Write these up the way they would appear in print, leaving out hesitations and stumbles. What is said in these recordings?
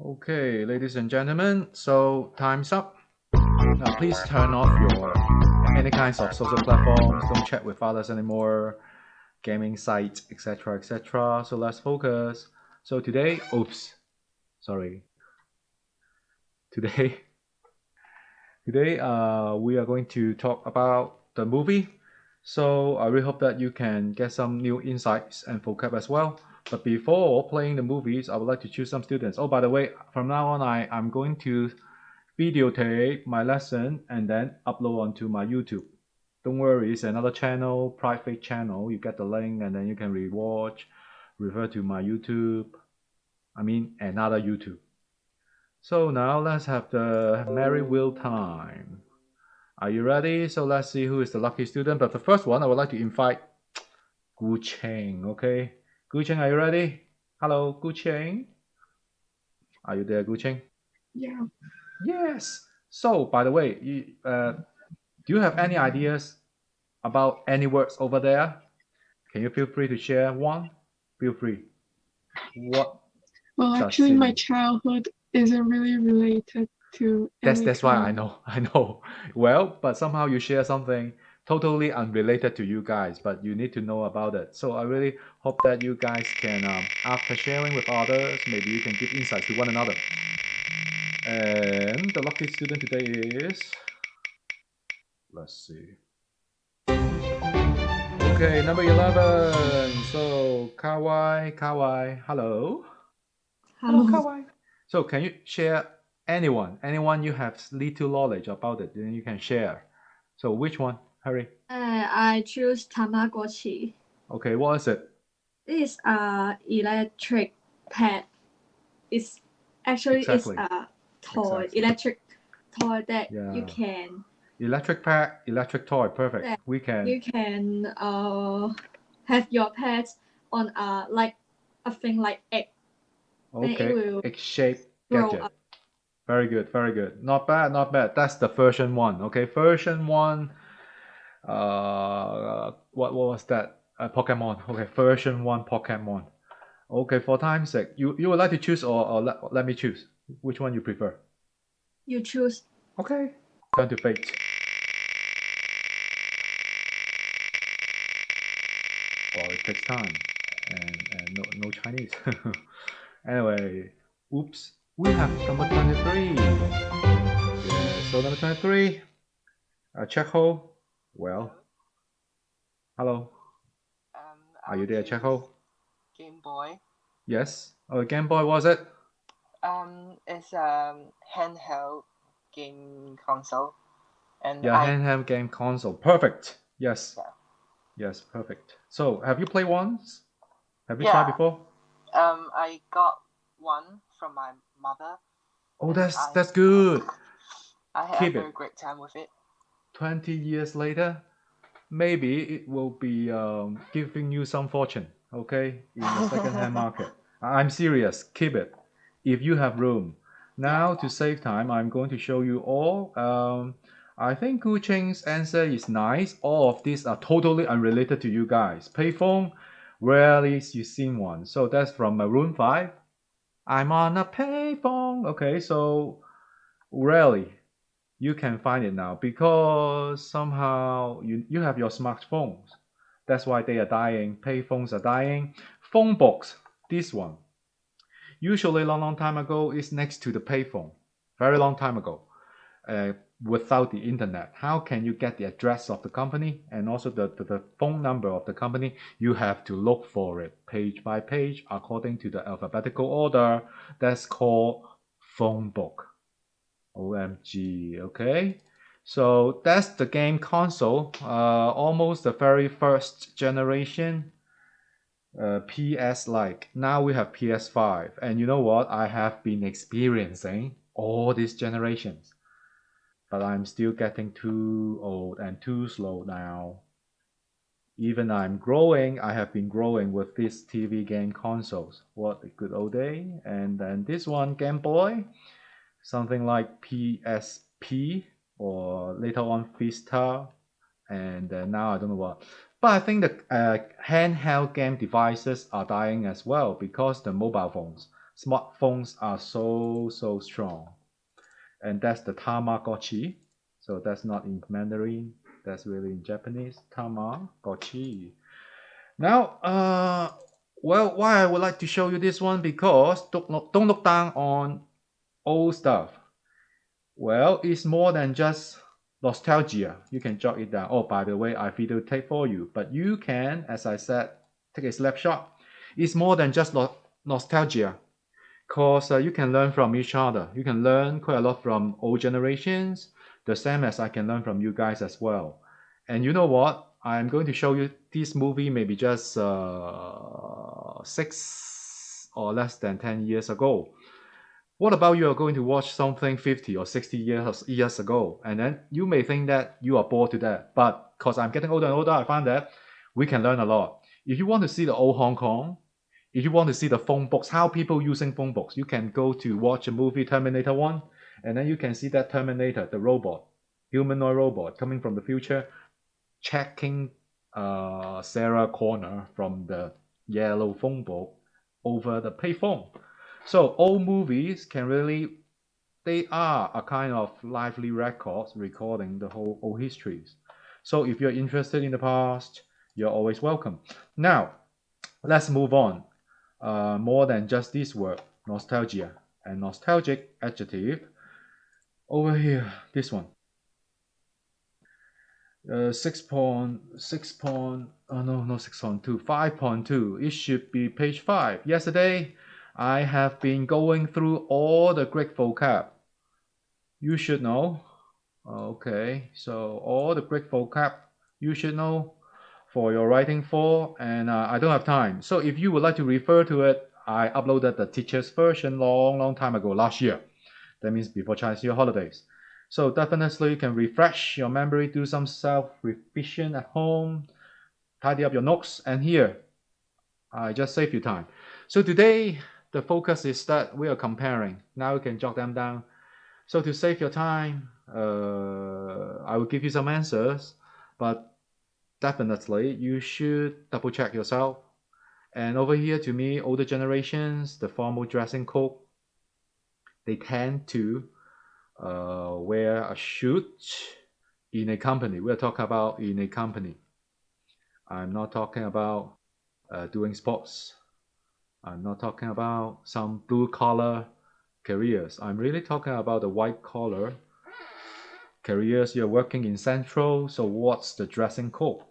Okay, ladies and gentlemen, so time's up. Now please turn off your any kinds of social platforms. Don't chat with others anymore. Gaming sites, etc., etc. So let's focus. So today, oops, sorry. Today, today, we are going to talk about the movie. So I really hope that you can get some new insights and vocab as well. But before playing the movies, I would like to choose some students. Oh, by the way, from now on, I'm going to videotape my lesson and then upload onto my YouTube. Don't worry, it's another channel, private channel. You get the link and then you can rewatch, refer to my YouTube. I mean, another YouTube. So now let's have the Merry Wheel time. Are you ready? So let's see who is the lucky student. But the first one, I would like to invite Gu Cheng. Okay, Gu Cheng, are you ready? Hello, Gu Cheng. Are you there, Gu Cheng? Yeah. Yes. So, by the way, do you have any ideas about any words over there? Can you feel free to share one? Feel free. What Well, does actually, it my mean? childhood isn't really related to any That's why I kind. know. I know. Well, but somehow you share something totally unrelated to you guys, but you need to know about it. So I really hope that you guys can, after sharing with others, maybe you can give insights to one another. And the lucky student today is, let's see. Okay, number 11. So, Kawai, hello. Hello, Hello. Kawai. So, can you share anyone you have little knowledge about it, then you can share. So, which one? Hurry. I choose Tamagotchi. Okay, what is it? This is a electric pet. It's actually it's Exactly. a toy, Exactly. electric toy that you Yeah. can Electric pack, electric toy. Perfect. that We can. you can have your pet on a thing like egg. Then it Okay. will Egg-shaped grow up. gadget. Very good. Very good. Not bad. Not bad. That's the version one. Okay. Version one. What was that? Pokemon. Okay. Version one Pokemon. Okay. For time's sake, you would like to choose or let me choose. Which one you prefer? You choose. Okay. Turn to fate. Well, it takes time, and no Chinese. Anyway, oops. We have number 23. Yeah. So number 23. Checo. Well, hello. I Are you will there, choose Checo? Game Boy. Yes. Oh, Game Boy was it? It's handheld game console, and Yeah, handheld game console. Perfect. Yes. yeah, Yes, perfect. So, have you played once? Have you tried yeah. before? I got one from my mother, Oh, and that's good. I had a Keep very it. great time with it. 20 years later, maybe it will be giving you some fortune, okay, in the second-hand market. I'm serious. Keep it if you have room. Yeah, Now, to yeah. save time, I'm going to show you all. I think Gu Cheng's answer is nice. All of these are totally unrelated to you guys. Payphone, rarely you seen one. So that's from Maroon 5. I'm on a payphone. Okay, so rarely you can find it now because somehow you have your smartphones. That's why they are dying. Payphones are dying. Phone books, this one, usually long time ago is next to the payphone. Very long time ago. Uh, Without the internet, how can you get the address of the company and also the phone number of the company? You have to look for it page by page according to the alphabetical order. That's called phone book. OMG, okay? So that's the game console, almost the very first generation, PS like. Now we have PS5. And you know what? I have been experiencing all these generations, but I'm still getting too old and too slow now. Even I'm growing, I have been growing with these TV game consoles. What a good old day. And then this one, Game Boy, something like PSP or later on Vista, and now I don't know what. But I think the handheld game devices are dying as well because the mobile phones smartphones are so strong. And that's the Tamagotchi. So that's not in Mandarin. That's really in Japanese. Tamagotchi. Now, well, why I would like to show you this one because don't look down on old stuff. Well, it's more than just nostalgia. You can jot it down. Oh, by the way, I videotape for you. But you can, as I said, take a snapshot. It's more than just nostalgia because you can learn from each other. You can learn quite a lot from old generations, the same as I can learn from you guys as well. And you know what? I'm going to show you this movie maybe just 6 or less than 10 years ago. What about you are going to watch something 50 or 60 years ago, and then you may think that you are bored to death. But because I'm getting older and older, I find that we can learn a lot. If you want to see the old Hong Kong, if you want to see the phone books, how people using phone books, you can go to watch a movie Terminator 1, and then you can see that Terminator, the robot, humanoid robot coming from the future, checking Sarah Connor from the yellow phone book over the payphone. So old movies can really, they are a kind of lively records recording the whole old histories. So if you're interested in the past, you're always welcome. Now, let's move on. More than just this word, nostalgia and nostalgic adjective. Over here, this one. 6.6 oh no, not 6.2, 5.2. It should be page 5. Yesterday, I have been going through all the Greek vocab. You should know. Okay, so all the Greek vocab you should know for your writing for, and I don't have time. So if you would like to refer to it, I uploaded the teacher's version long time ago, last year. That means before Chinese New Year holidays. So definitely you can refresh your memory, do some self-revision at home, tidy up your notes, and here, I just save you time. So today, the focus is that we are comparing. Now you can jot them down. So to save your time, I will give you some answers, but definitely you should double check yourself. And over here, to me, older generations, the formal dressing code, they tend to wear a suit in a company. We're talking about in a company. I'm not talking about doing sports. I'm not talking about some blue collar careers. I'm really talking about the white collar careers. You're working in central. So what's the dressing code?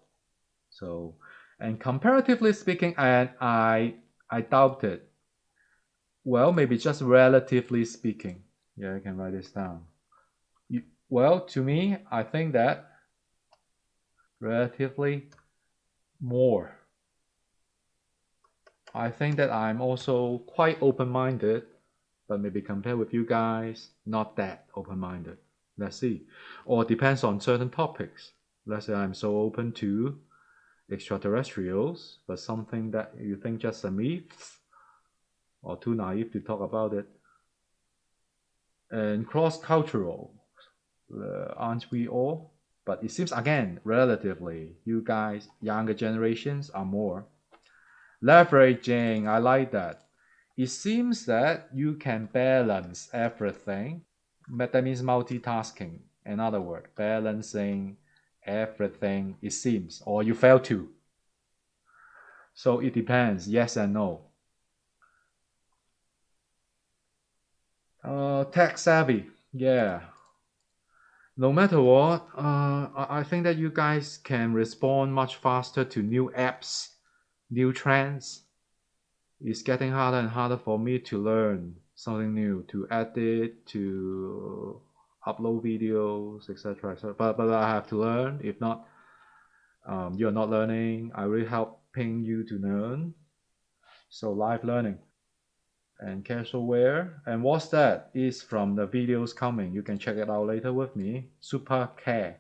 So, and comparatively speaking, and I doubt it. Well, maybe just relatively speaking. Yeah, I can write this down. Well, to me, I think that relatively more. I think that I'm also quite open-minded, but maybe compared with you guys, not that open-minded. Let's see. Or depends on certain topics. Let's say I'm so open to extraterrestrials, but something that you think just a myth or too naive to talk about it. And cross-cultural, aren't we all? But it seems again, relatively, you guys, younger generations are more. Leveraging, I like that. It seems that you can balance everything. That means multitasking. In other words, balancing everything, it seems, or you fail to. So it depends, yes and no. Tech savvy, yeah. No matter what, I think that you guys can respond much faster to new apps, new trends. It's getting harder and harder for me to learn something new, to edit, to upload videos, etc. But I have to learn. If not, you're not learning. I will helping you to learn. So live learning and casual wear. And what's that? Is from the videos coming. You can check it out later with me. Super care.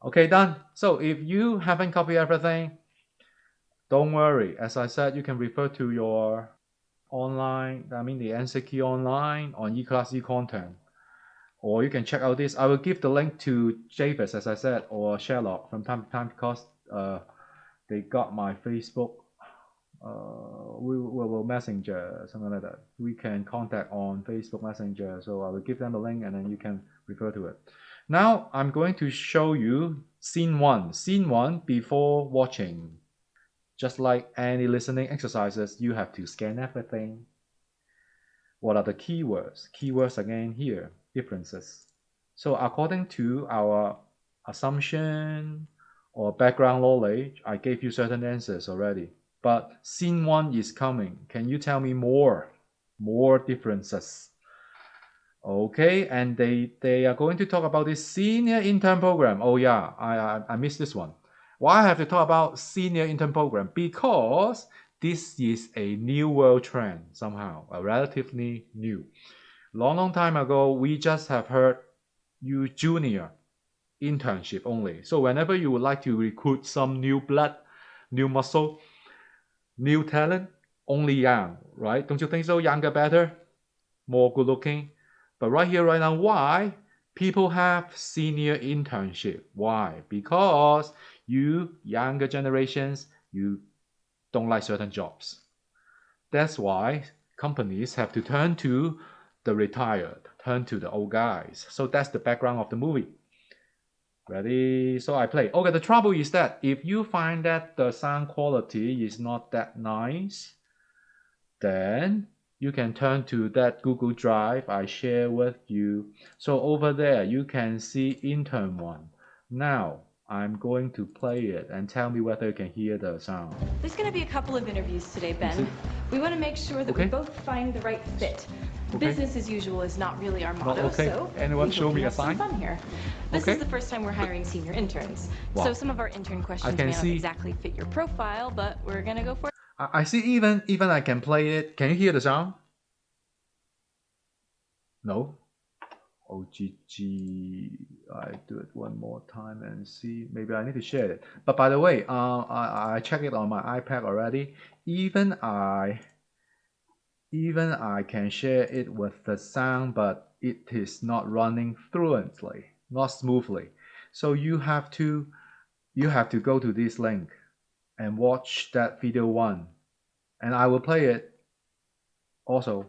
Okay, done. So if you haven't copied everything, don't worry. As I said, you can refer to your online, the answer key online on eClass e-content. Or you can check out this. I will give the link to Javis, as I said, or Sherlock from time to time because they got my Facebook we will messenger, something like that. We can contact on Facebook Messenger. So I will give them a link and then you can refer to it. Now I'm going to show you scene one. Scene one before watching. Just like any listening exercises, you have to scan everything. What are the keywords? Keywords again here, differences. So according to our assumption or background knowledge, I gave you certain answers already. But scene one is coming. Can you tell me more? More differences. Okay, and they are going to talk about this senior intern program. Oh yeah, I missed this one. Why I have to talk about senior intern program? Because this is a new world trend somehow, a relatively new. Long time ago, we just have heard you junior internship only. So whenever you would like to recruit some new blood, new muscle, new talent, only young, right? Don't you think so? Younger better, more good looking. But right here, right now, why people have senior internship? Why? Because you younger generations, you don't like certain jobs. That's why companies have to turn to the retired, turn to the old guys. So that's the background of the movie. Ready? So I play. Okay, the trouble is that if you find that the sound quality is not that nice, then you can turn to that Google Drive I share with you. So over there, you can see intern one. Now, I'm going to play it and tell me whether you can hear the sound. There's going to be a couple of interviews today, Is Ben. it- We want to make sure that Okay. we both find the right fit. Okay. Business as usual is not really our motto, okay. so Anyone we show hope me you a have some sign? fun here. This Okay. is the first time we're hiring senior interns, Wow. so some of our intern questions can may not see- exactly fit your profile, but we're going to go for it. I see even I can play it. Can you hear the sound? No? OGG. I do it one more time and see. Maybe I need to share it. But by the way, I checked it on my iPad already. Even I can share it with the sound, but it is not running fluently, not smoothly. So you have to go to this link and watch that video one, and I will play it also,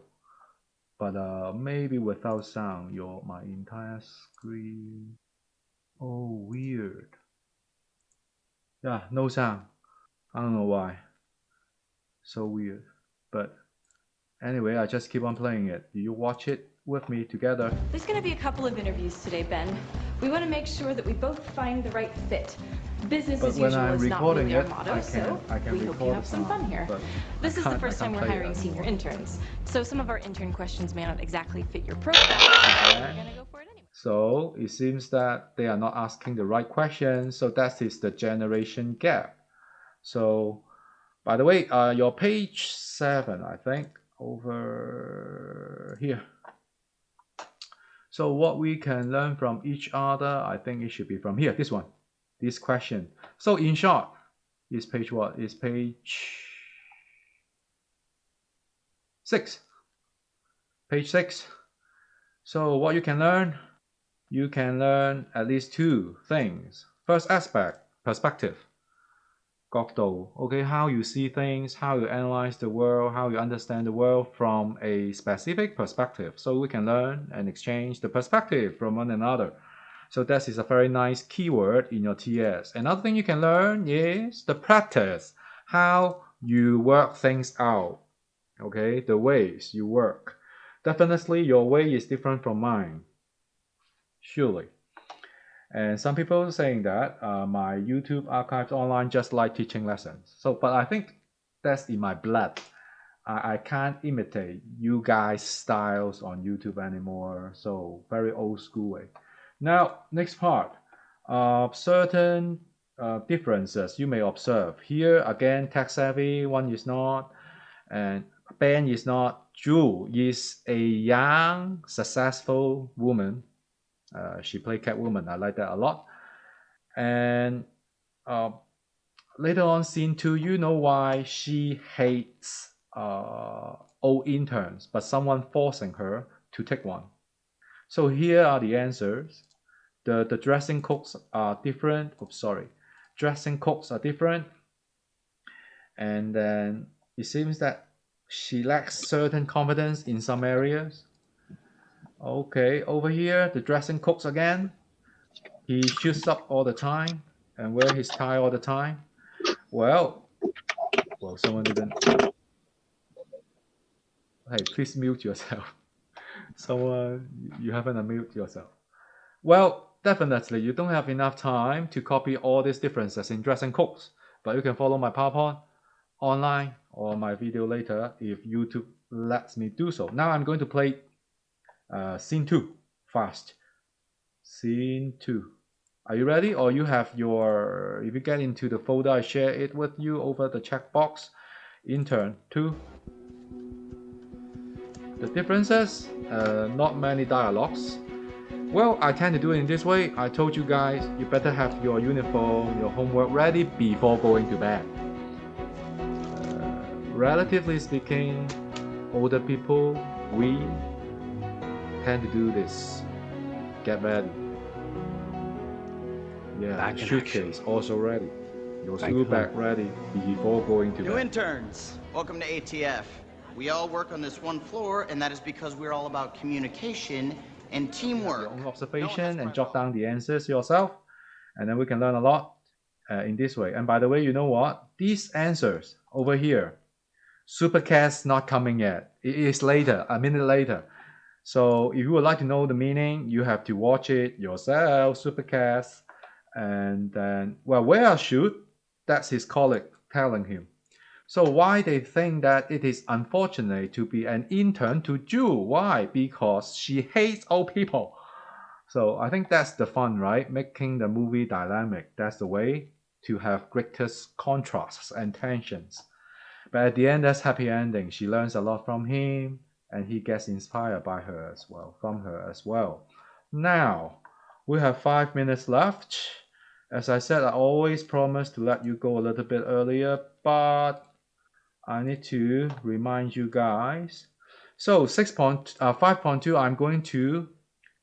but maybe without sound. My entire screen. Oh, weird. Yeah, no sound. I don't know why. So weird. But anyway, I just keep on playing it. Do you watch it with me together? There's going to be a couple of interviews today, Ben. We want to make sure that we both find the right fit. Business But as when usual I'm is not recording really our it, motto, I so can we hope you record have some sound, fun here. but This I is the can't- first I time can't we're play it hiring senior anymore. interns, so some of our intern questions may not exactly fit your profile, but we're going to go for it anyway. So it seems that they are not asking the right questions. So that is the generation gap. So, by the way, your page 7, I think, over here. So what we can learn from each other, I think it should be from here, this one, this question. So in short, is page what? Is page 6. Page 6. So what you can learn at least 2 things. First aspect, perspective. 角度, okay, how you see things, how you analyze the world, how you understand the world from a specific perspective. So we can learn and exchange the perspective from one another. So that is a very nice keyword in your TS. Another thing you can learn is the practice, how you work things out, okay, the ways you work. Definitely your way is different from mine, surely. And some people saying that my YouTube archives online just like teaching lessons. So, but I think that's in my blood. I can't imitate you guys' styles on YouTube anymore. So very old school way. Now, next part. Certain differences you may observe. Here again, tech savvy, one is not. And Ben is not. Ju is a young, successful woman. She played Catwoman. I like that a lot. And later on, scene 2, you know why she hates old interns, but someone forcing her to take one. So here are the answers. The dressing codes are different. Dressing codes are different. And then it seems that she lacks certain confidence in some areas. Okay, over here, the dressing cooks again. He shoots up all the time and wear his tie all the time. Well, someone didn't. Hey, please mute yourself. Someone, you haven't unmute yourself. Well, definitely, you don't have enough time to copy all these differences in dressing cooks, but you can follow my PowerPoint online or my video later if YouTube lets me do so. Now I'm going to play scene 2 fast. Scene 2. Are you ready? Or you have your, if you get into the folder, I share it with you over the checkbox. Intern 2. The differences, not many dialogues. Well, I tend to do it in this way. I told you guys, you better have your uniform, your homework ready before going to bed. Relatively speaking, older people, we tend to do this. Get ready. Yeah, Back the in suitcase action. also ready. Your Back school home. bag ready before going to New bed. interns, welcome to ATF. We all work on this one floor, and that is because we're all about communication and You have teamwork. your own No one has observation to and write jot all. down the answers yourself, and then we can learn a lot in this way. And by the way, you know what? These answers over here, Supercast not coming yet. It is later, a minute later. So if you would like to know the meaning, you have to watch it yourself, Supercast. And then, well, where I shoot, that's his colleague telling him. So why they think that it is unfortunate to be an intern to Ju? Why? Because she hates old people. So I think that's the fun, right? Making the movie dynamic. That's the way to have greatest contrasts and tensions. But at the end, that's happy ending. She learns a lot from him, and he gets inspired by her as well, from her as well. Now, we have 5 minutes left. As I said, I always promise to let you go a little bit earlier, but I need to remind you guys. So 5.2, I'm going to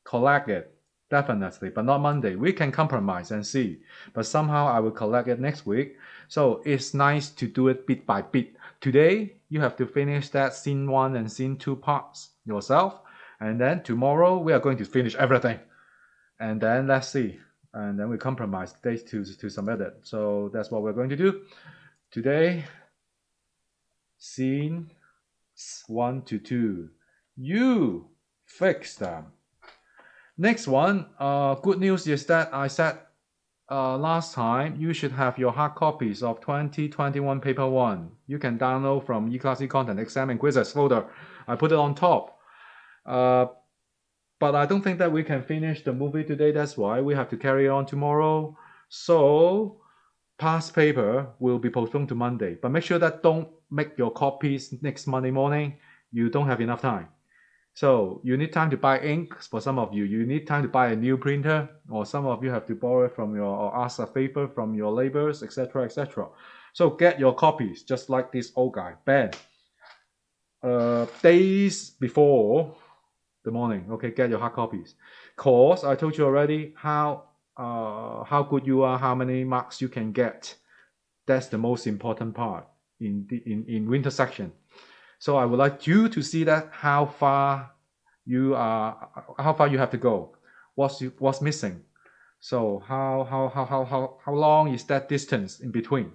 collect it, definitely, but not Monday. We can compromise and see, but somehow I will collect it next week. So it's nice to do it bit by bit. Today, you have to finish that scene 1 and scene 2 parts yourself, and then tomorrow we are going to finish everything. And then let's see, and then we compromise dates to submit it. So that's what we're going to do today. Scene 1 to 2. You fix them. Next one, good news is that I said last time you should have your hard copies of 2021 paper 1. You can download from eClass content exam and quizzes folder. I put it on top. But I don't think that we can finish the movie today. That's why we have to carry on tomorrow. So past paper will be postponed to Monday. But make sure that don't make your copies next Monday morning. You don't have enough time. So you need time to buy ink. For some of you, you need time to buy a new printer, or some of you have to borrow from your or ask a favor from your neighbors, etc., etc. So get your copies, just like this old guy, Ben. Days before the morning, okay, get your hard copies. Course, I told you already how good you are, how many marks you can get. That's the most important part in winter section. So I would like you to see that how far you have to go, what's missing. So how long is that distance in between?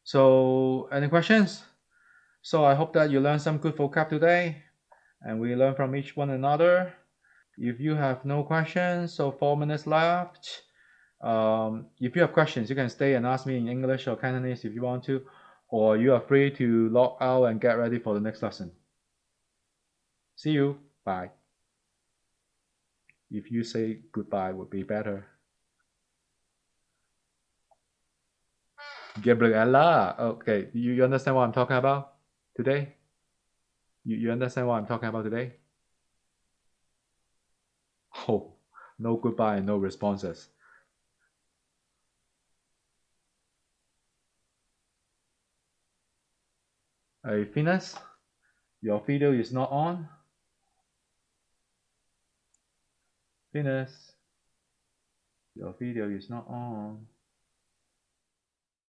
So any questions? So I hope that you learned some good vocab today, and we learn from each one another. If you have no questions, so 4 minutes left. If you have questions, you can stay and ask me in English or Cantonese if you want to, or you are free to log out and get ready for the next lesson. See you. Bye. If you say goodbye would be better. Gabriella. Okay, you understand what I'm talking about today? You understand what I'm talking about today? Oh, no goodbye and no responses. Hey, Phineas, your video is not on. Phineas, your video is not on.